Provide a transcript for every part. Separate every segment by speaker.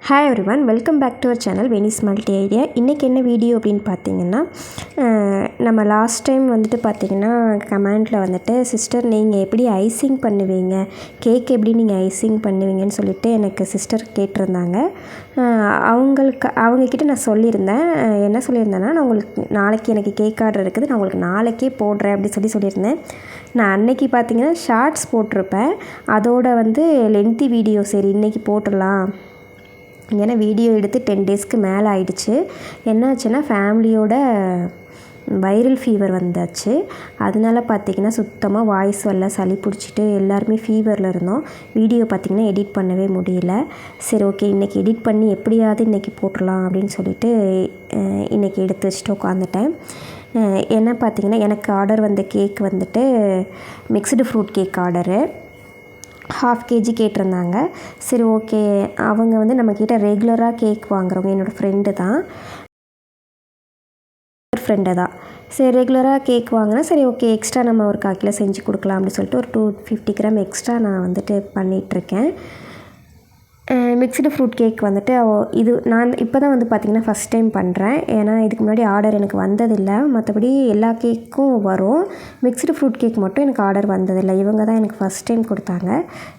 Speaker 1: Hi everyone, welcome back to our channel Venice multi idea. இன்றைக்கி என்ன video அப்படின்னு பார்த்தீங்கன்னா, நம்ம லாஸ்ட் டைம் வந்துட்டு பார்த்திங்கன்னா கமெண்ட்டில் வந்துட்டு சிஸ்டர் நீங்கள் எப்படி ஐசிங் பண்ணுவீங்க, கேக் எப்படி நீங்கள் ஐசிங் பண்ணுவீங்கன்னு சொல்லிவிட்டு எனக்கு சிஸ்டர் கேட்டிருந்தாங்க. அவங்கக்கிட்ட நான் சொல்லியிருந்தேன். என்ன சொல்லியிருந்தேன்னா, நான் உங்களுக்கு நாளைக்கு எனக்கு கேக் ஆர்டர் இருக்குது, நான் உங்களுக்கு நாளைக்கே போடுறேன் அப்படி சொல்லியிருந்தேன். நான் அன்னைக்கு பார்த்திங்கன்னா ஷார்ட்ஸ் போட்டிருப்பேன். அதோட வந்து லென்த்தி வீடியோ சரி இன்றைக்கி போட்டுடலாம், ஏன்னா வீடியோ எடுத்து 10 டேஸ்க்கு மேலே ஆயிடுச்சு. என்னாச்சுன்னா ஃபேமிலியோட வைரல் ஃபீவர் வந்தாச்சு. அதனால பார்த்திங்கன்னா சுத்தமாக வாய்ஸ் வரல, சளி பிடிச்சிட்டு எல்லாருமே ஃபீவரில் இருந்தோம். வீடியோ பார்த்திங்கன்னா எடிட் பண்ணவே முடியல. சரி ஓகே, இன்றைக்கி எடிட் பண்ணி எப்படியாவது இன்றைக்கி போட்டுடலாம் அப்படின்னு சொல்லிட்டு இன்றைக்கி எடுத்து வச்சுட்டு உட்காந்துட்டேன். என்ன பார்த்திங்கன்னா எனக்கு ஆர்டர் வந்த கேக் வந்துட்டு mixed fruit cake order 1/2 kg கேட்டிருந்தாங்க. சரி ஓகே, அவங்க வந்து நம்மக்கிட்ட ரெகுலராக கேக் வாங்குறவங்க, என்னோடய ஃப்ரெண்டு தான். சரி ரெகுலராக கேக் வாங்கினா சரி ஓகே, எக்ஸ்ட்ரா நம்ம ஒரு 1/4 கிலோ செஞ்சு கொடுக்கலாம் அப்படின்னு சொல்லிட்டு ஒரு 250 கிராம் எக்ஸ்ட்ரா நான் வந்துட்டு பண்ணிகிட்ருக்கேன். மிக்ஸ்டு ஃப்ரூட் கேக் வந்துட்டு இது நான் இப்போ தான் வந்து பார்த்திங்கன்னா ஃபஸ்ட் டைம் பண்ணுறேன். ஏன்னா இதுக்கு முன்னாடி ஆர்டர் எனக்கு வந்ததில்லை. மற்றபடி எல்லா கேக்கும் வரும், மிக்ஸ்டு ஃப்ரூட் கேக் மட்டும் எனக்கு ஆர்டர் வந்ததில்லை. இவங்க தான் எனக்கு ஃபஸ்ட் டைம் கொடுத்தாங்க.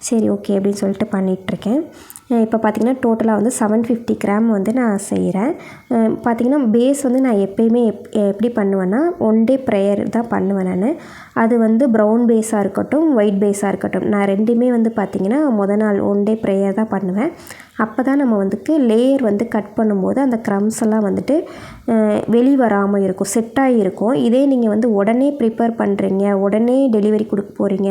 Speaker 1: சரி ஓகே அப்படின்னு சொல்லிட்டு பண்ணிகிட்ருக்கேன். இப்போ பார்த்திங்கன்னா டோட்டலாக வந்து 750 கிராம் வந்து நான் செய்கிறேன். பார்த்திங்கன்னா பேஸ் வந்து நான் எப்போயுமே எப்படி பண்ணுவேன்னா 1 டே ப்ரேயர் தான் பண்ணுவேன் நான். அது வந்து ப்ரௌன் பேஸாக இருக்கட்டும், ஒயிட் பேஸாக இருக்கட்டும், நான் ரெண்டுமே வந்து பார்த்திங்கன்னா நாள் 1 டே ப்ரேயர் தான் பண்ணுவேன். அப்போ தான் நம்ம வந்துட்டு லேயர் வந்து கட் பண்ணும்போது அந்த க்ரம்ஸ் எல்லாம் வந்துட்டு வெளி வராமல் இருக்கும், செட்டாகி இருக்கும். இதே நீங்கள் வந்து உடனே ப்ரிப்பேர் பண்ணுறீங்க, உடனே டெலிவரி கொடுக்க போகிறீங்க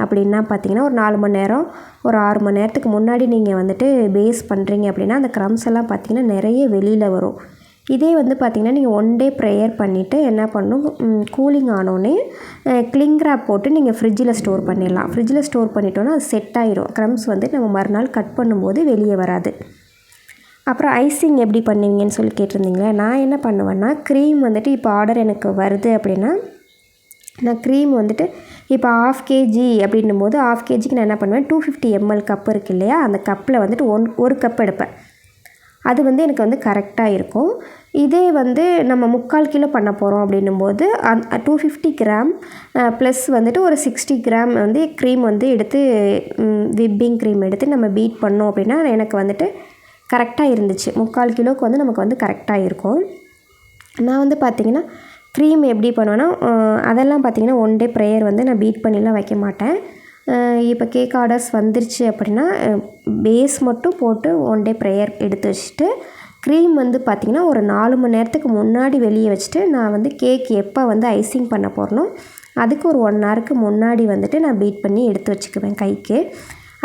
Speaker 1: அப்படின்னா பார்த்திங்கன்னா ஒரு 4 மணி நேரம், ஒரு 6 மணி நேரத்துக்கு முன்னாடி நீங்கள் வந்துட்டு பேஸ் பண்ணுறீங்க அப்படின்னா அந்த க்ரம்ஸ் எல்லாம் பார்த்திங்கன்னா நிறைய வெளியில் வரும். இதே வந்து பார்த்திங்கன்னா நீங்கள் 1 டே ப்ரேயர் பண்ணிவிட்டு என்ன பண்ணணும், கூலிங் ஆனோடனே கிளிங் ராப் போட்டு நீங்கள் ஃப்ரிட்ஜில் ஸ்டோர் பண்ணிடலாம். ஃப்ரிட்ஜில் ஸ்டோர் பண்ணிட்டோன்னா அது செட் ஆகிடும். க்ரம்ஸ் வந்து நம்ம மறுநாள் கட் பண்ணும்போது வெளியே வராது. அப்புறம் ஐசிங் எப்படி பண்ணுவீங்கன்னு சொல்லி கேட்டிருந்தீங்களே, நான் என்ன பண்ணுவேன்னா க்ரீம் வந்துட்டு இப்போ ஆர்டர் எனக்கு வருது அப்படின்னா நான் க்ரீம் வந்துட்டு இப்போ 1/2 kg அப்படின்னும் போது 1/2 kgக்கு நான் என்ன பண்ணுவேன், 250 ml கப் இருக்குது இல்லையா, அந்த கப்பில் வந்துட்டு ஒரு கப் எடுப்பேன். அது வந்து எனக்கு வந்து கரெக்டாக இருக்கும். இதே வந்து நம்ம 3/4 கிலோ பண்ண போகிறோம் அப்படின்னும்போது 250 கிராம் ப்ளஸ் வந்துட்டு ஒரு 60 கிராம் வந்து க்ரீம் வந்து எடுத்து விப்பிங் க்ரீம் எடுத்து நம்ம பீட் பண்ணோம் அப்படின்னா எனக்கு வந்துட்டு கரெக்டாக இருந்துச்சு. 3/4 கிலோவுக்கு வந்து நமக்கு வந்து கரெக்டாக இருக்கும். நான் வந்து பார்த்திங்கன்னா க்ரீம் எப்படி பண்ணுவேன்னா அதெல்லாம் பார்த்திங்கன்னா 1 டே ப்ரேயர் வந்து நான் பீட் பண்ணிலாம் வைக்க மாட்டேன். இப்போ கேக் ஆர்டர்ஸ் வந்துருச்சு அப்படின்னா பேஸ் மட்டும் போட்டு 1 டே ப்ரேயர் எடுத்து வச்சுட்டு க்ரீம் வந்து பார்த்திங்கன்னா ஒரு 4 மணி நேரத்துக்கு முன்னாடி வெளியே வச்சுட்டு நான் வந்து கேக் எப்போ வந்து ஐசிங் பண்ண போகிறனோ அதுக்கு ஒரு 1 ஹவருக்கு முன்னாடி வந்துட்டு நான் பீட் பண்ணி எடுத்து வச்சுக்குவேன் கைக்கு.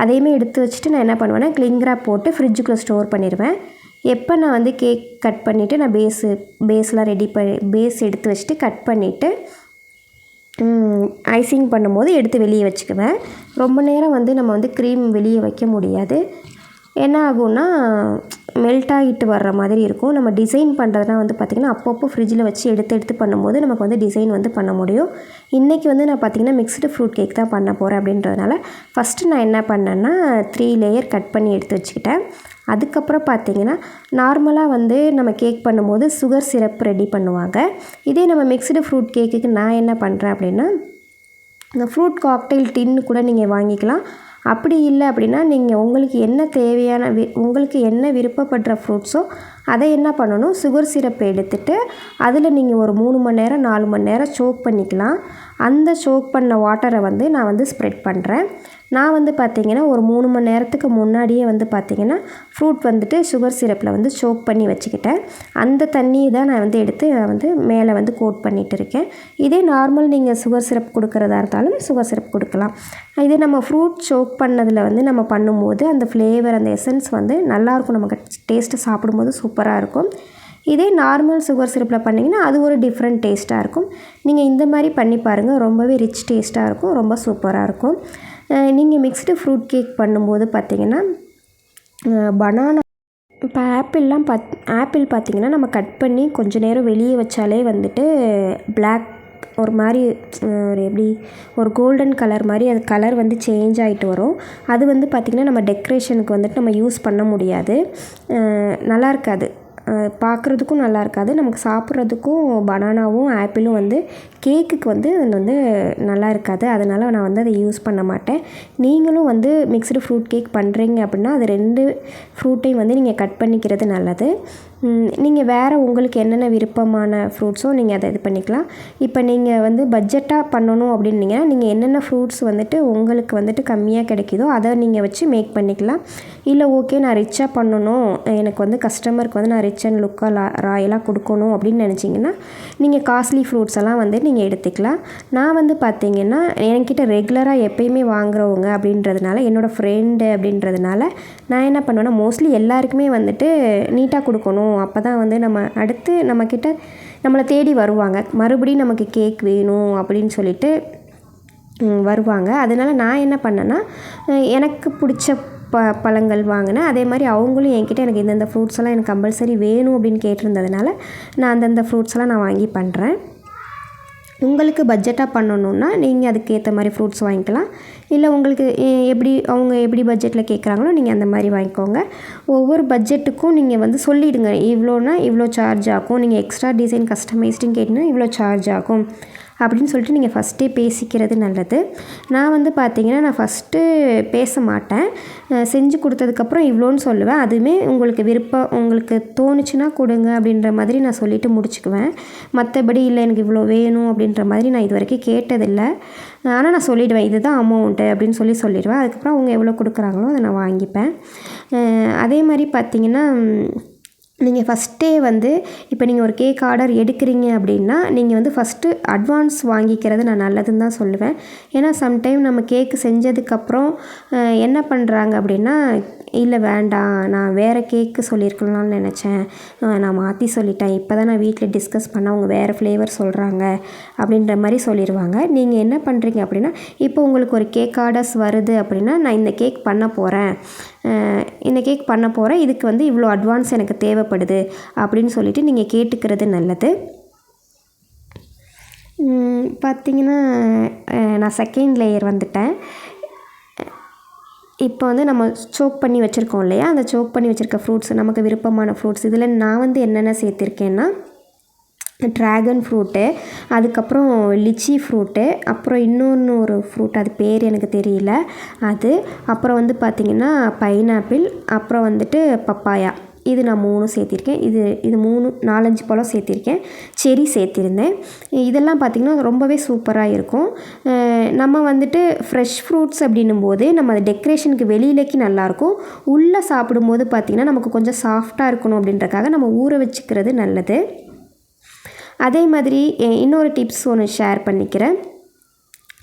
Speaker 1: அதையுமே எடுத்து வச்சுட்டு நான் என்ன பண்ணுவேன்னா கிளிங் ராப் போட்டு ஃப்ரிட்ஜுக்குள்ளே ஸ்டோர் பண்ணிடுவேன். எப்போ நான் வந்து கேக் கட் பண்ணிவிட்டு நான் பேஸ்லாம் ரெடி பண்ணி பேஸ் எடுத்து வச்சுட்டு கட் பண்ணிவிட்டு ஐசிங் பண்ணும்போது எடுத்து வெளியே வச்சுக்குவேன். ரொம்ப நேரம் வந்து நம்ம வந்து க்ரீம் வெளியே வைக்க முடியாது. என்ன ஆகும்னா மெல்ட் ஆகிட்டு வர்ற மாதிரி இருக்கும். நம்ம டிசைன் பண்ணுறதுனா வந்து பார்த்திங்கன்னா அப்பப்போ ஃப்ரிட்ஜில் வச்சு எடுத்து பண்ணும்போது நமக்கு வந்து டிசைன் வந்து பண்ண முடியும். இன்றைக்கி வந்து நான் பார்த்திங்கன்னா மிக்ஸ்டு ஃப்ரூட் கேக் தான் பண்ண போகிறேன் அப்படின்றதுனால ஃபஸ்ட்டு நான் என்ன பண்ணேன்னா 3 லேயர் கட் பண்ணி எடுத்து வச்சுக்கிட்டேன். அதுக்கப்புறம் பார்த்திங்கன்னா நார்மலாக வந்து நம்ம கேக் பண்ணும்போது சுகர் சிரப் ரெடி பண்ணுவாங்க. இதே நம்ம மிக்ஸ்டு ஃப்ரூட் கேக்குக்கு நான் என்ன பண்ணுறேன் அப்படின்னா இந்த ஃப்ரூட் காக்டெயில் டின்னு கூட நீங்கள் வாங்கிக்கலாம். அப்படி இல்லை அப்படின்னா நீங்கள் உங்களுக்கு என்ன தேவையான உங்களுக்கு என்ன விருப்பப்படுற ஃப்ரூட்ஸோ அதை என்ன பண்ணணும், சுகர் சிரப்பை எடுத்துகிட்டு அதில் நீங்கள் ஒரு 3 மணி நேரம் 4 மணி நேரம் சோக் பண்ணிக்கலாம். அந்த சோக் பண்ண வாட்டரை வந்து நான் வந்து ஸ்ப்ரெட் பண்ணுறேன். நான் வந்து பார்த்திங்கன்னா ஒரு 3 மணி நேரத்துக்கு முன்னாடியே வந்து பார்த்திங்கன்னா ஃப்ரூட் வந்துட்டு சுகர் சிரப்பில் வந்து சோக் பண்ணி வச்சுக்கிட்டேன். அந்த தண்ணியை தான் நான் வந்து எடுத்து வந்து மேலே வந்து கோட் பண்ணிகிட்டு இருக்கேன். இதே நார்மல் நீங்கள் சுகர் சிரப் கொடுக்குறதா இருந்தாலும் சுகர் சிரப் கொடுக்கலாம். இதே நம்ம ஃப்ரூட் சோக் பண்ணதில் வந்து நம்ம பண்ணும்போது அந்த ஃப்ளேவர் அந்த எசன்ஸ் வந்து நல்லாயிருக்கும், நமக்கு டேஸ்ட்டு சாப்பிடும்போது சூப்பராக இருக்கும். இதே நார்மல் சுகர் சிரப்பில் பண்ணிங்கன்னா அது ஒரு டிஃப்ரெண்ட் டேஸ்ட்டாக இருக்கும். நீங்கள் இந்த மாதிரி பண்ணி பாருங்கள், ரொம்பவே ரிச் டேஸ்ட்டாக இருக்கும், ரொம்ப சூப்பராக இருக்கும். நீங்கள் மிக்ஸ்டு ஃப்ரூட் கேக் பண்ணும்போது பார்த்திங்கன்னா பனானா இப்போ ஆப்பிள் பார்த்திங்கன்னா நம்ம கட் பண்ணி கொஞ்சம் நேரம் வெளியே வச்சாலே வந்துட்டு ஒரு மாதிரி ஒரு எப்படி ஒரு கோல்டன் கலர் மாதிரி அது கலர் வந்து சேஞ்ச் ஆகிட்டு வரும். அது வந்து பார்த்திங்கன்னா நம்ம டெக்கரேஷனுக்கு வந்துட்டு நம்ம யூஸ் பண்ண முடியாது, நல்லா இருக்காது, பார்க்குறதுக்கும் நல்லா இருக்காது, நமக்கு சாப்பிட்றதுக்கும் பனானாவும் ஆப்பிளும் வந்து கேக்குக்கு வந்து அது வந்து நல்லா இருக்காது. அதனால் நான் வந்து அதை யூஸ் பண்ண மாட்டேன். நீங்களும் வந்து மிக்ஸ்டு ஃப்ரூட் கேக் பண்ணுறீங்க அப்படின்னா அது 2 ஃப்ரூட்டையும் வந்து நீங்கள் கட் பண்ணிக்கிறது நல்லது. நீங்கள் வேறு உங்களுக்கு என்னென்ன விருப்பமான ஃப்ரூட்ஸோ நீங்கள் அதை இது பண்ணிக்கலாம். இப்போ நீங்கள் வந்து பட்ஜெட்டாக பண்ணணும் அப்படின்னீங்கன்னா நீங்கள் என்னென்ன ஃப்ரூட்ஸ் வந்துட்டு உங்களுக்கு வந்துட்டு கம்மியாக கிடைக்குதோ அதை நீங்கள் வச்சு மேக் பண்ணிக்கலாம். இல்லை ஓகே நான் ரிச்சாக பண்ணணும், எனக்கு வந்து கஸ்டமருக்கு வந்து நான் ரிச் அண்ட் லுக்காக ராயலாக கொடுக்கணும் அப்படின்னு நினச்சிங்கன்னா நீங்கள் காஸ்ட்லி ஃப்ரூட்ஸ் எல்லாம் வந்து நீங்கள் எடுத்துக்கலாம். நான் வந்து பார்த்திங்கன்னா என்கிட்ட ரெகுலராக எப்போயுமே வாங்குறவங்க அப்படின்றதுனால, என்னோடய ஃப்ரெண்டு அப்படின்றதுனால நான் என்ன பண்ணுவேன்னா மோஸ்ட்லி எல்லாருக்குமே வந்துட்டு நீட்டாக கொடுக்கணும். அப்போ தான் வந்து நம்ம அடுத்து நம்மக்கிட்ட நம்மளை தேடி வருவாங்க, மறுபடியும் நமக்கு கேக் வேணும் அப்படின்னு சொல்லிட்டு வருவாங்க. அதனால் நான் என்ன பண்ணேன்னா எனக்கு பிடிச்ச பழங்கள் வாங்கினேன். அதே மாதிரி அவங்களும் என்கிட்ட எனக்கு இந்தந்த ஃப்ரூட்ஸ் எல்லாம் எனக்கு கம்பல்சரி வேணும் அப்படின்னு கேட்டிருந்ததுனால நான் அந்தந்த ஃப்ரூட்ஸ் எல்லாம் நான் வாங்கி பண்ணுறேன். உங்களுக்கு பட்ஜெட்டாக பண்ணணுன்னா நீங்கள் அதுக்கேற்ற மாதிரி ஃப்ரூட்ஸ் வாங்கிக்கலாம். இல்லை உங்களுக்கு அவங்க எப்படி பட்ஜெட்டில் கேட்குறாங்களோ நீங்கள் அந்த மாதிரி வாங்கிக்கோங்க. ஒவ்வொரு பட்ஜெட்டுக்கும் நீங்கள் வந்து சொல்லிவிடுங்க, இவ்வளோனா இவ்வளோ சார்ஜ் ஆகும், நீங்கள் எக்ஸ்ட்ரா டிசைன் கஸ்டமைஸ்டுன்னு கேட்டிங்கன்னா இவ்வளோ சார்ஜ் ஆகும் அப்படின்னு சொல்லிட்டு நீங்கள் ஃபஸ்ட்டே பேசிக்கிறது நல்லது. நான் வந்து பார்த்திங்கன்னா நான் ஃபஸ்ட்டு பேச மாட்டேன், செஞ்சு கொடுத்ததுக்கப்புறம் இவ்வளோன்னு சொல்லுவேன். அதுவுமே உங்களுக்கு உங்களுக்கு தோணுச்சுன்னா கொடுங்க அப்படின்ற மாதிரி நான் சொல்லிவிட்டு முடிச்சுக்குவேன். மற்றபடி இல்லை எனக்கு இவ்வளோ வேணும் அப்படின்ற மாதிரி நான் இது வரைக்கும் கேட்டதில்லை. ஆனால் நான் சொல்லிவிடுவேன் இதுதான் அமௌண்ட்டு அப்படின்னு சொல்லிடுவேன். அதுக்கப்புறம் அவங்க எவ்வளோ கொடுக்குறாங்களோ அதை நான் வாங்கிப்பேன். அதே மாதிரி பார்த்திங்கன்னா நீங்கள் ஃபஸ்ட்டே வந்து இப்போ நீங்கள் ஒரு கேக் ஆர்டர் எடுக்கிறீங்க அப்படின்னா நீங்கள் வந்து ஃபஸ்ட்டு அட்வான்ஸ் வாங்கிக்கிறது நான் நல்லதுன்னு தான் சொல்லுவேன். ஏன்னா சம்டைம் நம்ம கேக்கு செஞ்சதுக்கப்புறம் என்ன பண்ணுறாங்க அப்படின்னா இல்லை வேண்டாம், நான் வேறு கேக்கு சொல்லியிருக்கலாம்னு நினச்சேன், நான் மாற்றி சொல்லிட்டேன், இப்போ தான் நான் வீட்டில் டிஸ்கஸ் பண்ண அவங்க வேறு ஃப்ளேவர் சொல்கிறாங்க அப்படின்ற மாதிரி சொல்லிடுவாங்க. நீங்கள் என்ன பண்ணுறீங்க அப்படின்னா இப்போ உங்களுக்கு ஒரு கேக் ஆர்டர்ஸ் வருது அப்படின்னா நான் இந்த கேக் பண்ண போகிறேன், இதுக்கு வந்து இவ்வளோ அட்வான்ஸ் எனக்கு தேவைப்படுது அப்படின்னு சொல்லிவிட்டு நீங்கள் கேட்டுக்கிறது நல்லது. பார்த்திங்கன்னா நான் செகண்ட் லேயர் வந்துட்டேன். இப்போ வந்து நம்ம சோக் பண்ணி வச்சுருக்கோம் இல்லையா, அந்த சோக் பண்ணி வச்சுருக்க ஃப்ரூட்ஸ் நமக்கு விருப்பமான ஃப்ரூட்ஸ் இதில் நான் வந்து என்னென்ன சேர்த்திருக்கேன்னா ட்ராகன் ஃப்ரூட்டு, அதுக்கப்புறம் லிச்சி ஃப்ரூட்டு, அப்புறம் இன்னொரு ஃப்ரூட் அது பேர் எனக்கு தெரியல அது, அப்புறம் வந்து பார்த்திங்கன்னா பைனாப்பிள், அப்புறம் வந்துட்டு பப்பாயா, இது நான் 3 சேர்த்திருக்கேன். இது 4-5 பழம் சேர்த்திருக்கேன். செரி சேர்த்திருந்தேன். இதெல்லாம் பார்த்திங்கன்னா ரொம்பவே சூப்பராக இருக்கும். நம்ம வந்துட்டு ஃப்ரெஷ் ஃப்ரூட்ஸ் அப்படின்னும் போது நம்ம அது டெக்கரேஷனுக்கு வெளியிலேக்கு நல்லாயிருக்கும், உள்ளே சாப்பிடும்போது பார்த்திங்கன்னா நமக்கு கொஞ்சம் சாஃப்டாக இருக்கணும் அப்படின்றக்காக நம்ம ஊற வச்சுக்கிறது நல்லது. அதே மாதிரி இன்னொரு டிப்ஸ் ஒன்று ஷேர் பண்ணிக்கிறேன்.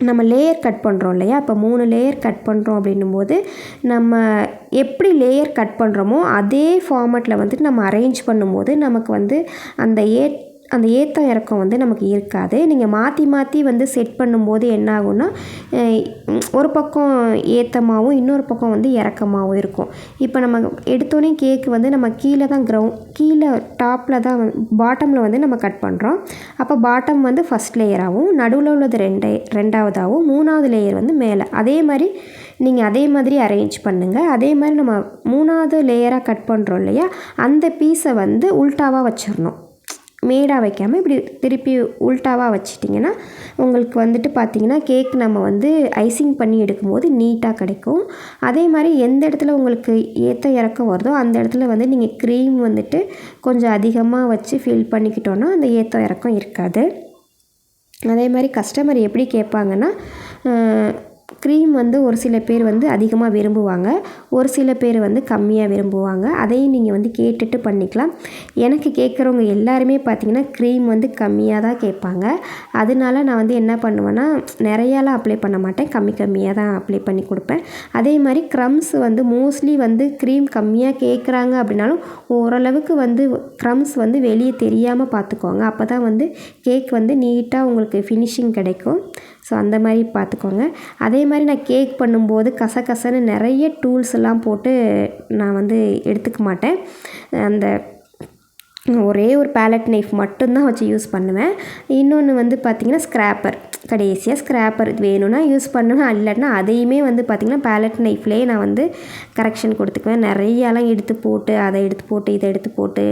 Speaker 1: நம்ம லேயர் கட் பண்ணுறோம் இல்லையா, இப்போ 3 லேயர் கட் பண்ணுறோம் அப்படின்னும்போது நம்ம எப்படி லேயர் கட் பண்ணுறோமோ அதே ஃபார்மேட்டில் வந்துட்டு நம்ம அரேஞ்ச் பண்ணும்போது நமக்கு வந்து அந்த ஏற்ற இறக்கம் வந்து நமக்கு இருக்காது. நீங்கள் மாற்றி வந்து செட் பண்ணும்போது என்ன ஆகும்னா ஒரு பக்கம் ஏற்றமாகவும் இன்னொரு பக்கம் வந்து இறக்கமாகவும் இருக்கும். இப்போ நம்ம எடுத்தோடனே கேக்கு வந்து நம்ம கீழே டாப்பில் தான் பாட்டமில் வந்து நம்ம கட் பண்ணுறோம். அப்போ பாட்டம் வந்து ஃபஸ்ட் லேயராகவும், நடுவில் உள்ளது ரெண்டாவதாகவும், 3வது லேயர் வந்து மேலே. அதே மாதிரி நீங்கள் அதே மாதிரி அரேஞ்ச் பண்ணுங்கள். அதே மாதிரி நம்ம 3வது லேயராக கட் பண்ணுறோம் இல்லையா, அந்த பீஸை வந்து உல்ட்டாவாக வச்சிடணும், மேடாக வைக்காமல் இப்படி திருப்பி உல்ட்டாவாக வச்சிட்டிங்கன்னா உங்களுக்கு வந்துட்டு பார்த்திங்கன்னா கேக் நம்ம வந்து ஐசிங் பண்ணி எடுக்கும்போது நீட்டாக கிடைக்கும். அதே மாதிரி எந்த இடத்துல உங்களுக்கு ஏற்ற இறக்கம் வருதோ அந்த இடத்துல வந்து நீங்கள் க்ரீம் வந்துட்டு கொஞ்சம் அதிகமாக வச்சு ஃபில் பண்ணிக்கிட்டோன்னா அந்த ஏற்ற இறக்கம் இருக்காது. அதே மாதிரி கஸ்டமர் எப்படி கேட்பாங்கன்னா க்ரீம் வந்து ஒரு சில பேர் வந்து அதிகமாக விரும்புவாங்க, ஒரு சில பேர் வந்து கம்மியாக விரும்புவாங்க. அதையும் நீங்கள் வந்து கேட்டுட்டு பண்ணிக்கலாம். எனக்கு கேட்குறவங்க எல்லாருமே பார்த்திங்கன்னா க்ரீம் வந்து கம்மியாக தான் கேட்பாங்க. அதனால நான் வந்து என்ன பண்ணுவேன்னா நிறையாலாம் அப்ளை பண்ண மாட்டேன், கம்மியாக தான் அப்ளை பண்ணி கொடுப்பேன். அதே மாதிரி க்ரம்ஸ் வந்து மோஸ்ட்லி வந்து க்ரீம் கம்மியாக கேட்குறாங்க அப்படின்னாலும் ஓரளவுக்கு வந்து க்ரம்ஸ் வந்து வெளியே தெரியாமல் பார்த்துக்கோங்க. அப்போ தான் வந்து கேக் வந்து நீட்டாக உங்களுக்கு ஃபினிஷிங் கிடைக்கும். ஸோ அந்த மாதிரி பார்த்துக்கோங்க. அதே மாதிரி நான் கேக் பண்ணும்போது கசகசன்னு நிறைய டூல்ஸ் எல்லாம் போட்டு நான் வந்து எடுத்துக்க மாட்டேன். அந்த ஒரே ஒரு பேலட் நைஃப் மட்டும்தான் வச்சு யூஸ் பண்ணுவேன். இன்னொன்று வந்து பார்த்திங்கன்னா ஸ்க்ராப்பர், கடைசியாக ஸ்க்ராப்பர் வேணும்னா யூஸ் பண்ணுவேன், இல்லாட்டினா அதையுமே வந்து பார்த்திங்கன்னா பேலட் நைஃப்லேயே நான் வந்து கரெக்ஷன் கொடுத்துக்குவேன். நிறையாலாம் எடுத்து போட்டு அதை எடுத்து போட்டு இதை எடுத்து போட்டு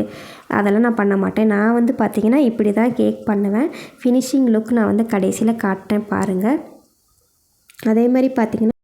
Speaker 1: அதெல்லாம் நான் பண்ண மாட்டேன். நான் வந்து பார்த்திங்கன்னா இப்படி தான் கேக் பண்ணுவேன். ஃபினிஷிங் லுக் நான் வந்து கடைசியில் காட்டுறேன் பாருங்கள். அதே மாதிரி பார்த்திங்கன்னா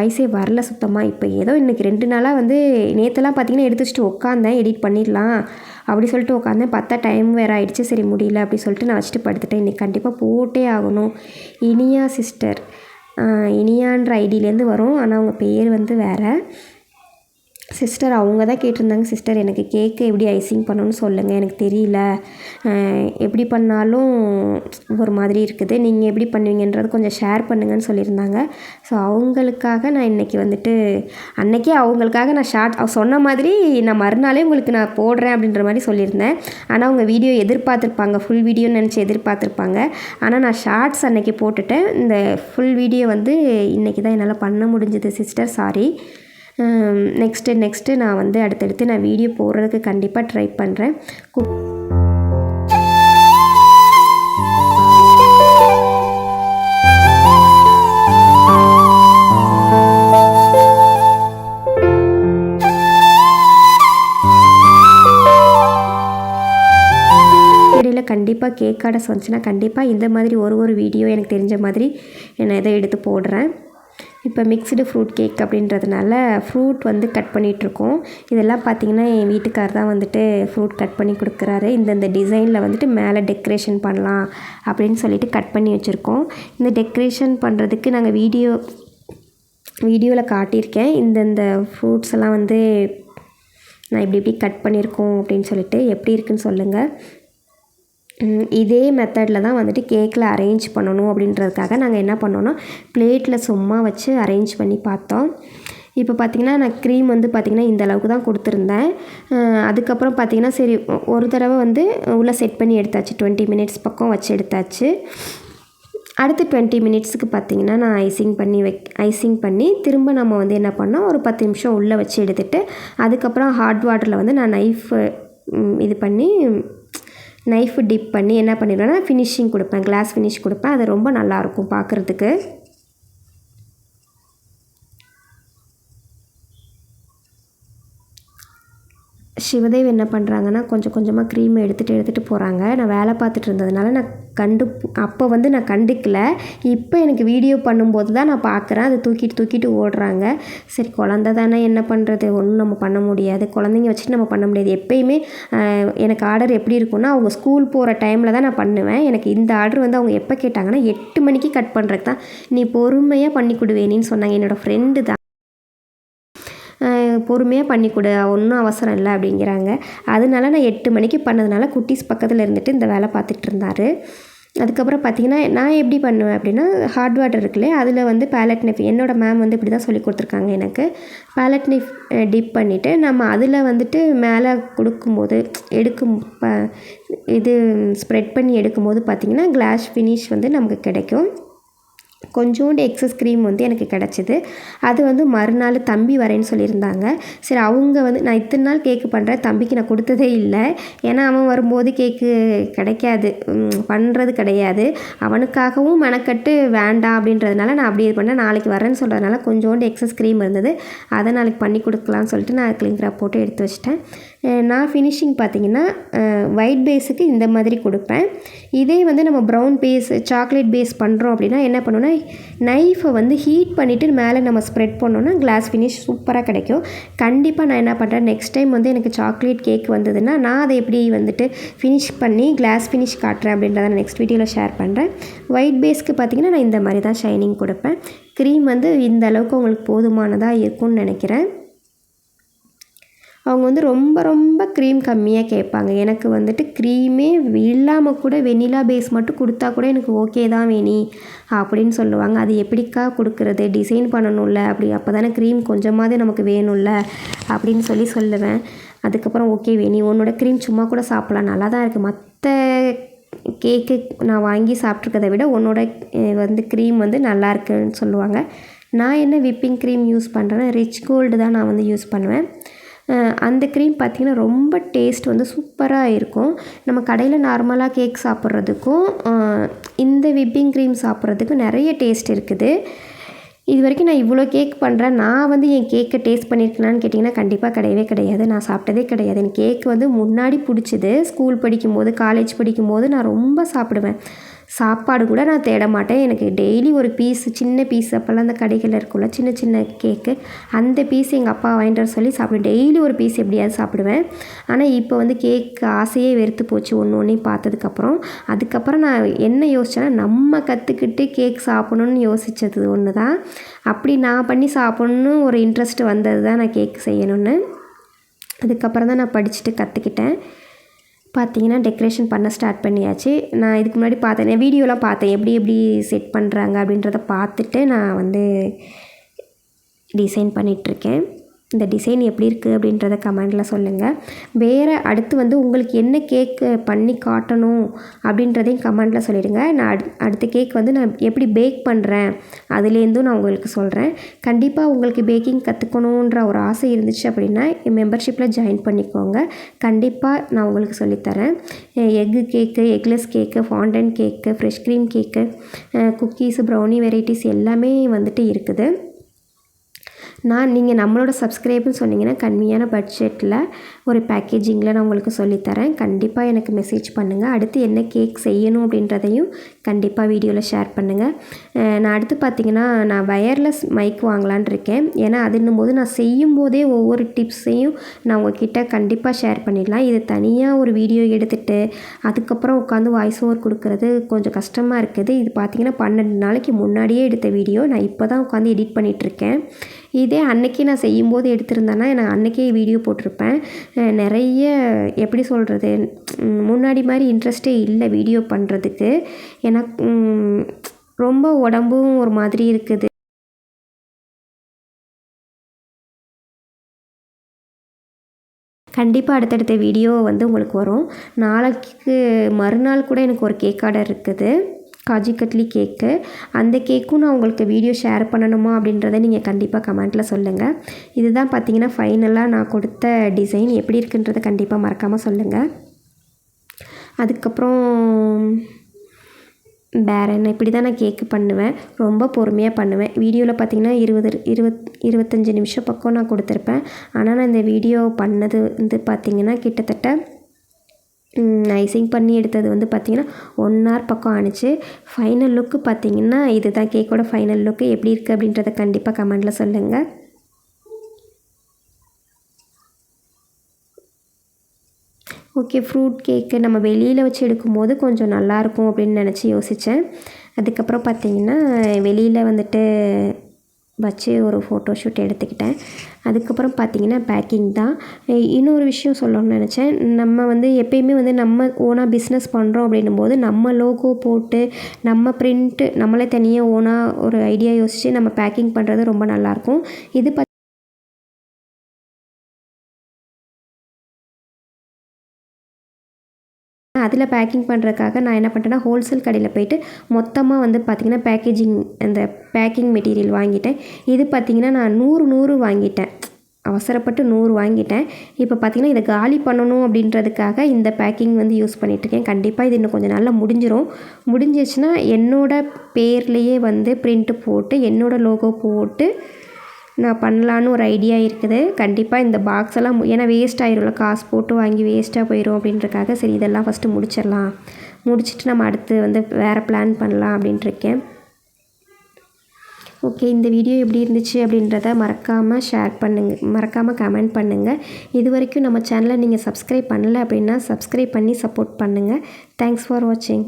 Speaker 1: வாய்ஸே வரல சுத்தமாக. இப்போ ஏதோ இன்றைக்கி 2 நாளாக வந்து நேற்றுலாம் பார்த்திங்கன்னா எடுத்து வச்சுட்டு உட்காந்தேன், எடிட் பண்ணிடலாம் அப்படி சொல்லிட்டு உட்காந்தேன். பார்த்தா டைம் வேறு ஆகிடுச்சு. சரி முடியல அப்படி சொல்லிட்டு நான் வச்சுட்டு படுத்துட்டேன். இன்றைக்கி கண்டிப்பாக போட்டே ஆகணும். இனியா சிஸ்டர், இனியான்ற ஐடியிலேருந்து வரும், ஆனால் அவங்க பேர் வந்து வேறு சிஸ்டர். அவங்க தான் கேட்டிருந்தாங்க, சிஸ்டர் எனக்கு கேக்கு எப்படி ஐசிங் பண்ணணும்னு சொல்லுங்கள், எனக்கு தெரியல, எப்படி பண்ணாலும் ஒரு மாதிரி இருக்குது, நீங்கள் எப்படி பண்ணுவீங்கன்றது கொஞ்சம் ஷேர் பண்ணுங்கன்னு சொல்லியிருந்தாங்க. ஸோ அவங்களுக்காக நான் இன்றைக்கி வந்துட்டு அன்றைக்கே அவங்களுக்காக நான் சொன்ன மாதிரி நான் மறுநாளே உங்களுக்கு நான் போடுறேன் அப்படின்ற மாதிரி சொல்லியிருந்தேன். ஆனால் அவங்க வீடியோ எதிர்பார்த்துருப்பாங்க, ஃபுல் வீடியோன்னு நினச்சி எதிர்பார்த்துருப்பாங்க. ஆனால் நான் ஷார்ட்ஸ் அன்றைக்கி போட்டுட்டேன். இந்த ஃபுல் வீடியோ வந்து இன்றைக்கி தான் என்னால் பண்ண முடிஞ்சது சிஸ்டர், சாரி. நெக்ஸ்ட்டு நான் வந்து அடுத்தடுத்து நான் வீடியோ போடுறதுக்கு கண்டிப்பாக ட்ரை பண்ணுறேன். இடையில் கண்டிப்பாக கேக் ஆர்டர்ஸ் வந்துச்சுன்னா கண்டிப்பாக இந்த மாதிரி ஒரு வீடியோ எனக்கு தெரிஞ்ச மாதிரி நான் இதை எடுத்து போடுறேன். இப்போ மிக்ஸ்டு ஃப்ரூட் கேக் அப்படின்றதுனால ஃப்ரூட் வந்து கட் பண்ணிகிட்ருக்கோம். இதெல்லாம் பார்த்திங்கன்னா என் வீட்டுக்கார் தான் வந்துட்டு ஃப்ரூட் கட் பண்ணி கொடுக்குறாரு. இந்தந்த டிசைனில் வந்துட்டு மேலே டெக்கரேஷன் பண்ணலாம் அப்படின்னு சொல்லிட்டு கட் பண்ணி வச்சுருக்கோம். இந்த டெக்கரேஷன் பண்ணுறதுக்கு நாங்கள் வீடியோவில் காட்டியிருக்கேன். இந்தந்த ஃப்ரூட்ஸ் எல்லாம் வந்து நான் இப்படி கட் பண்ணியிருக்கோம் அப்படின்னு சொல்லிட்டு எப்படி இருக்குன்னு சொல்லுங்கள். இதே மெத்தடில் தான் வந்துட்டு கேக்கில் அரேஞ்ச் பண்ணணும் அப்படின்றதுக்காக நாங்கள் என்ன பண்ணோன்னா பிளேட்டில் சும்மா வச்சு அரேஞ்ச் பண்ணி பார்த்தோம். இப்போ பார்த்திங்கன்னா நான் க்ரீம் வந்து பார்த்திங்கன்னா இந்த அளவுக்கு தான் கொடுத்துருந்தேன். அதுக்கப்புறம் பார்த்திங்கன்னா சரி ஒரு தடவை வந்து உள்ளே செட் பண்ணி எடுத்தாச்சு, 20 மினிட்ஸ் பக்கம் வச்சு எடுத்தாச்சு. அடுத்து 20 மினிட்ஸுக்கு பார்த்திங்கன்னா நான் ஐசிங் பண்ணி திரும்ப நம்ம வந்து என்ன பண்ணோம், ஒரு 10 நிமிஷம் உள்ளே வச்சு எடுத்துகிட்டு அதுக்கப்புறம் ஹாட் வாட்டரில் வந்து நான் நைஃப் டிப் பண்ணி என்ன பண்ணிடுவேன்னா ஃபினிஷிங் கொடுப்பேன், கிளாஸ் ஃபினிஷ் கொடுப்பேன். அது ரொம்ப நல்லாயிருக்கும் பார்க்குறதுக்கு. சிவதேவ் என்ன பண்ணுறாங்கன்னா கொஞ்சம் கொஞ்சமாக க்ரீம் எடுத்துகிட்டு போகிறாங்க. நான் வேலை பார்த்துட்டு இருந்ததுனால அப்போ வந்து நான் கண்டுக்கல. இப்போ எனக்கு வீடியோ பண்ணும்போது தான் நான் பார்க்குறேன். அதை தூக்கிட்டு ஓடுறாங்க. சரி குழந்த தானே, என்ன பண்ணுறது, ஒன்றும் நம்ம பண்ண முடியாது. குழந்தைங்க வச்சுட்டு நம்ம பண்ண முடியாது. எப்பயுமே எனக்கு ஆர்டர் எப்படி இருக்குன்னா அவங்க ஸ்கூல் போகிற டைமில் தான் நான் பண்ணுவேன். எனக்கு இந்த ஆர்டர் வந்து அவங்க எப்போ கேட்டாங்கன்னா 8 மணிக்கு கட் பண்ணுறதுக்கு தான். நீ பொறுமையாக பண்ணி கொடுவேனின்னு சொன்னாங்க. என்னோடய ஃப்ரெண்டு தான். பொறுமையாக பண்ணி கொடு, ஒன்றும் அவசரம் இல்லை அப்படிங்கிறாங்க. அதனால நான் 8 மணிக்கு பண்ணதுனால குட்டீஸ் பக்கத்தில் இருந்துட்டு இந்த வேலை பார்த்துட்டு இருந்தார். அதுக்கப்புறம் பார்த்திங்கன்னா நான் எப்படி பண்ணுவேன் அப்படின்னா ஹாட் வாட்டர் இருக்குல்ல, அதில் வந்து பேலட் நைஃப் என்னோடய மேம் வந்து இப்படி தான் சொல்லி கொடுத்துருக்காங்க எனக்கு. பேலட் நைஃப் டிப் பண்ணிவிட்டு நம்ம அதில் வந்துட்டு மேலே கொடுக்கும்போது இது ஸ்ப்ரெட் பண்ணி எடுக்கும்போது பார்த்திங்கன்னா கிளாஸ் ஃபினிஷ் வந்து நமக்கு கிடைக்கும். கொஞ்சோண்டு எக்ஸஸ் க்ரீம் வந்து எனக்கு கிடச்சிது. அது வந்து மறுநாள் தம்பி வரேன்னு சொல்லியிருந்தாங்க. சரி அவங்க வந்து நான் இத்தனை நாள் கேக்கு பண்ணுறேன், தம்பிக்கு நான் கொடுத்ததே இல்லை. ஏன்னா அவன் வரும்போது கேக்கு பண்ணுறது கிடையாது. அவனுக்காகவும் மெனக்கட்டு வேண்டாம் அப்படின்றதுனால நான் அப்படியே பண்ணேன். நாளைக்கு வரேன்னு சொல்கிறதுனால கொஞ்சோண்டு எக்ஸஸ் க்ரீம் இருந்தது, அதை நாளைக்கு பண்ணி கொடுக்கலான்னு சொல்லிட்டு நான் க்ளிங் ராப் போட்டு எடுத்து வச்சிட்டேன். நான் ஃபினிஷிங் பார்த்திங்கன்னா ஒயிட் பேஸுக்கு இந்த மாதிரி கொடுப்பேன். இதே வந்து நம்ம ப்ரௌன் பேஸ் சாக்லேட் பேஸ் பண்ணுறோம் அப்படின்னா என்ன பண்ணுவோன்னா நைஃபை வந்து ஹீட் பண்ணிவிட்டு மேலே நம்ம ஸ்ப்ரெட் பண்ணோன்னா கிளாஸ் ஃபினிஷ் சூப்பராக கிடைக்கும். கண்டிப்பாக நான் என்ன பண்ணுறேன், நெக்ஸ்ட் டைம் வந்து எனக்கு சாக்லேட் கேக் வந்ததுன்னா நான் அதை எப்படி வந்துட்டு ஃபினிஷ் பண்ணி கிளாஸ் ஃபினிஷ் காட்டுறேன் அப்படின்றத நான் நெக்ஸ்ட் வீடியோவில் ஷேர் பண்ணுறேன். ஒயிட் பேஸ்க்கு பார்த்திங்கன்னா நான் இந்த மாதிரி தான் ஷைனிங் கொடுப்பேன். க்ரீம் வந்து இந்த அளவுக்கு உங்களுக்கு போதுமானதாக இருக்கும்னு நினைக்கிறேன். அவங்க வந்து ரொம்ப ரொம்ப க்ரீம் கம்மியாக கேட்பாங்க. எனக்கு வந்துட்டு க்ரீமே இல்லாமல் கூட வெண்ணிலா பேஸ் மட்டும் கொடுத்தா கூட எனக்கு ஓகே தான் வேணி அப்படின்னு சொல்லுவாங்க. அது எப்படிக்கா கொடுக்குறது, டிசைன் பண்ணணும்ல, அப்போ தானே க்ரீம் கொஞ்சமாவது நமக்கு வேணும்ல அப்படின்னு சொல்லுவேன். அதுக்கப்புறம் ஓகே வேணி, உன்னோட க்ரீம் சும்மா கூட சாப்பிட்லாம், நல்லா தான் இருக்குது. மற்ற கேக்கு நான் வாங்கி சாப்பிட்ருக்கதை விட உன்னோட வந்து க்ரீம் வந்து நல்லா இருக்குன்னு சொல்லுவாங்க. நான் என்ன விப்பிங் க்ரீம் யூஸ் பண்ணுறேன்னா ரிச் கோல்டு தான் நான் வந்து யூஸ் பண்ணுவேன். அந்த க்ரீம் பார்த்திங்கன்னா ரொம்ப டேஸ்ட் வந்து சூப்பராக இருக்கும். நம்ம கடையில் நார்மலாக கேக் சாப்பிட்றதுக்கும் இந்த விப்பிங் க்ரீம் சாப்பிட்றதுக்கும் நிறைய டேஸ்ட் இருக்குது. இது வரைக்கும் நான் இவ்வளோ கேக் பண்ணுறேன். நான் வந்து என் கேக்கை டேஸ்ட் பண்ணியிருக்கேனான்னு கேட்டிங்கன்னா கண்டிப்பாக கிடையவே கிடையாது. நான் சாப்பிட்டதே கிடையாது. எனக்கு கேக் வந்து முன்னாடி பிடிச்சிது. ஸ்கூல் படிக்கும்போது காலேஜ் படிக்கும்போது நான் ரொம்ப சாப்பிடுவேன். சாப்பாடு கூட நான் தேட மாட்டேன். எனக்கு டெய்லி ஒரு சின்ன பீஸ் அப்போல்லாம் அந்த கடைகளில் இருக்கும்ல சின்ன சின்ன கேக்கு, அந்த பீஸ் எங்கள் அப்பா வாங்கிட்டு வர சொல்லி சாப்பிடுவேன். டெய்லி ஒரு பீஸ் எப்படியாவது சாப்பிடுவேன். ஆனால் இப்போ வந்து கேக் ஆசையே வெறுத்து போச்சு ஒன்றையும் பார்த்ததுக்கப்புறம். அதுக்கப்புறம் நான் என்ன யோசித்தேன்னா நம்ம கற்றுக்கிட்டு கேக் சாப்பிட்ணுன்னு யோசித்தது ஒன்று தான். அப்படி நான் பண்ணி சாப்பிட்ணுன்னு ஒரு இன்ட்ரெஸ்ட் வந்தது தான் நான் கேக் செய்யணும்னு. அதுக்கப்புறம் தான் நான் படிச்சுட்டு கற்றுக்கிட்டேன். பார்த்திங்கன்னா டெக்கரேஷன் பண்ண ஸ்டார்ட் பண்ணியாச்சு. நான் இதுக்கு முன்னாடி பார்த்தேன், வீடியோலாம் பார்த்தேன் எப்படி செட் பண்ணுறாங்க அப்படின்றத பார்த்துட்டு நான் வந்து டிசைன் பண்ணிகிட்ருக்கேன். இந்த டிசைன் எப்படி இருக்குது அப்படின்றத கமெண்டில் சொல்லுங்கள். வேறு அடுத்து வந்து உங்களுக்கு என்ன கேக்கு பண்ணி காட்டணும் அப்படின்றதையும் கமெண்டில் சொல்லிவிடுங்க. நான் அடுத்த கேக் வந்து நான் எப்படி பேக் பண்ணுறேன் அதுலேருந்தும் நான் உங்களுக்கு சொல்கிறேன். கண்டிப்பாக உங்களுக்கு பேக்கிங் கற்றுக்கணுன்ற ஒரு ஆசை இருந்துச்சு அப்படின்னா என் மெம்பர்ஷிப்பில் ஜாயின் பண்ணிக்கோங்க. கண்டிப்பாக நான் உங்களுக்கு சொல்லித்தரேன். எக்கு கேக்கு, எக்லெஸ் கேக்கு, ஃபாண்டன் கேக்கு, ஃப்ரெஷ் க்ரீம் கேக்கு, குக்கீஸு, ப்ரௌனி வெரைட்டிஸ் எல்லாமே வந்துட்டு இருக்குது. நீங்கள் நம்மளோட சப்ஸ்கிரைப்னு சொன்னீங்கன்னா கம்மியான பட்ஜெட்டில் ஒரு பேக்கேஜிங்கில் நான் உங்களுக்கு சொல்லித்தரேன். கண்டிப்பாக எனக்கு மெசேஜ் பண்ணுங்கள். அடுத்து என்ன கேக் செய்யணும் அப்படின்றதையும் கண்டிப்பாக வீடியோவில் ஷேர் பண்ணுங்கள். நான் அடுத்து பார்த்திங்கன்னா நான் வயர்லெஸ் மைக் வாங்கலான் இருக்கேன். ஏன்னா அதுன்னும் போது நான் செய்யும்போதே ஒவ்வொரு டிப்ஸையும் நான் உங்கள்கிட்ட கண்டிப்பாக ஷேர் பண்ணிடலாம். இது தனியாக ஒரு வீடியோ எடுத்துகிட்டு அதுக்கப்புறம் உட்காந்து வாய்ஸ் ஓவர் கொடுக்குறது கொஞ்சம் கஷ்டமாக இருக்குது. இது பார்த்திங்கன்னா 12 நாளைக்கு முன்னாடியே எடுத்த வீடியோ. நான் இப்போ தான் உட்காந்து எடிட் பண்ணிகிட்ருக்கேன். இதே அன்றைக்கி நான் செய்யும்போது எடுத்திருந்தேன்னா நான் அன்றைக்கே வீடியோ போட்டிருப்பேன். நிறைய எப்படி சொல்கிறது, முன்னாடி மாதிரி இன்ட்ரெஸ்ட்டே இல்லை வீடியோ பண்ணுறதுக்கு. எனக்கு ரொம்ப உடம்பும் ஒரு மாதிரி இருக்குது. கண்டிப்பாக அடுத்தடுத்த வீடியோ வந்து உங்களுக்கு வரும். நாளைக்கு மறுநாள் கூட எனக்கு ஒரு கேக் ஆர்டர் இருக்குது. காஜு கட்லி கேக்கு. அந்த கேக்கும் நான் உங்களுக்கு வீடியோ ஷேர் பண்ணணுமா அப்படின்றத நீங்கள் கண்டிப்பாக கமெண்ட்டில் சொல்லுங்கள். இதுதான் பார்த்திங்கன்னா ஃபைனலாக நான் கொடுத்த டிசைன். எப்படி இருக்குன்றதை கண்டிப்பாக மறக்காமல் சொல்லுங்கள். அதுக்கப்புறம் வேறு என்ன, இப்படி தான் நான் கேக்கு பண்ணுவேன். ரொம்ப பொறுமையாக பண்ணுவேன். வீடியோவில் பார்த்திங்கன்னா 25 நிமிஷம் பக்கம் நான் கொடுத்துருப்பேன். ஆனால் நான் இந்த வீடியோ பண்ணது வந்து பார்த்திங்கன்னா கிட்டத்தட்ட ஐசிங் பண்ணி எடுத்தது வந்து பார்த்திங்கன்னா 1 hour பக்கம் ஆணுச்சு. ஃபைனல் லுக்கு பார்த்திங்கன்னா இதுதான் கேக்கோட ஃபைனல் லுக்கு. எப்படி இருக்குது அப்படின்றத கண்டிப்பாக கமெண்டில் சொல்லுங்கள். ஓகே, ஃப்ரூட் கேக்கு நம்ம வெளியில் வச்சு எடுக்கும்போது கொஞ்சம் நல்லாயிருக்கும் அப்படின்னு நினச்சி யோசித்தேன். அதுக்கப்புறம் பார்த்திங்கன்னா வெளியில் வந்துட்டு வச்சு ஒரு ஃபோட்டோ ஷூட் எடுத்துக்கிட்டேன். அதுக்கப்புறம் பார்த்திங்கன்னா பேக்கிங் தான். இன்னொரு விஷயம் சொல்லணும்னு நினச்சேன். நம்ம வந்து எப்பயுமே வந்து நம்ம ஓனாக பிஸ்னஸ் பண்ணுறோம் அப்படின்னும்போது நம்ம லோகோ போட்டு நம்ம பிரிண்ட்டு நம்மளே தனியாக ஓனாக ஒரு ஐடியா யோசித்து நம்ம பேக்கிங் பண்ணுறது ரொம்ப நல்லாயிருக்கும். இது அதில் பேக்கிங் பண்ணுறதுக்காக நான் என்ன பண்ணிட்டேன்னா ஹோல்சேல் கடையில் போய்ட்டு மொத்தமாக வந்து பார்த்திங்கன்னா அந்த பேக்கிங் மெட்டீரியல் வாங்கிட்டேன். இது பார்த்திங்கன்னா நான் 100 வாங்கிட்டேன். அவசரப்பட்டு 100 வாங்கிட்டேன். இப்போ பார்த்திங்கன்னா இதை காலி பண்ணணும் அப்படின்றதுக்காக இந்த பேக்கிங் வந்து யூஸ் பண்ணிகிட்ருக்கேன். கண்டிப்பாக இது இன்னும் கொஞ்சம் நாளில் முடிஞ்சிச்சுன்னா என்னோடய பேர்லேயே வந்து பிரிண்ட்டு போட்டு என்னோடய லோகோ போட்டு நான் பண்ணலான்னு ஒரு ஐடியா இருக்குது. கண்டிப்பாக இந்த பாக்ஸ் எல்லாம் ஏன்னா வேஸ்ட் ஆயிரும்ல, காசு போட்டு வாங்கி வேஸ்ட்டாக போயிடும் அப்படின்றக்காக சரி இதெல்லாம் ஃபஸ்ட்டு முடிச்சுட்டு நம்ம அடுத்து வந்து வேறு பிளான் பண்ணலாம் அப்படின்ட்டுருக்கேன். ஓகே, இந்த வீடியோ எப்படி இருந்துச்சு அப்படின்றத மறக்காமல் ஷேர் பண்ணுங்கள், மறக்காமல் கமெண்ட் பண்ணுங்கள். இது வரைக்கும் நம்ம சேனலை நீங்கள் சப்ஸ்கிரைப் பண்ணலை அப்படின்னா சப்ஸ்கிரைப் பண்ணி சப்போர்ட் பண்ணுங்கள். தேங்க்ஸ் ஃபார் வாட்சிங்.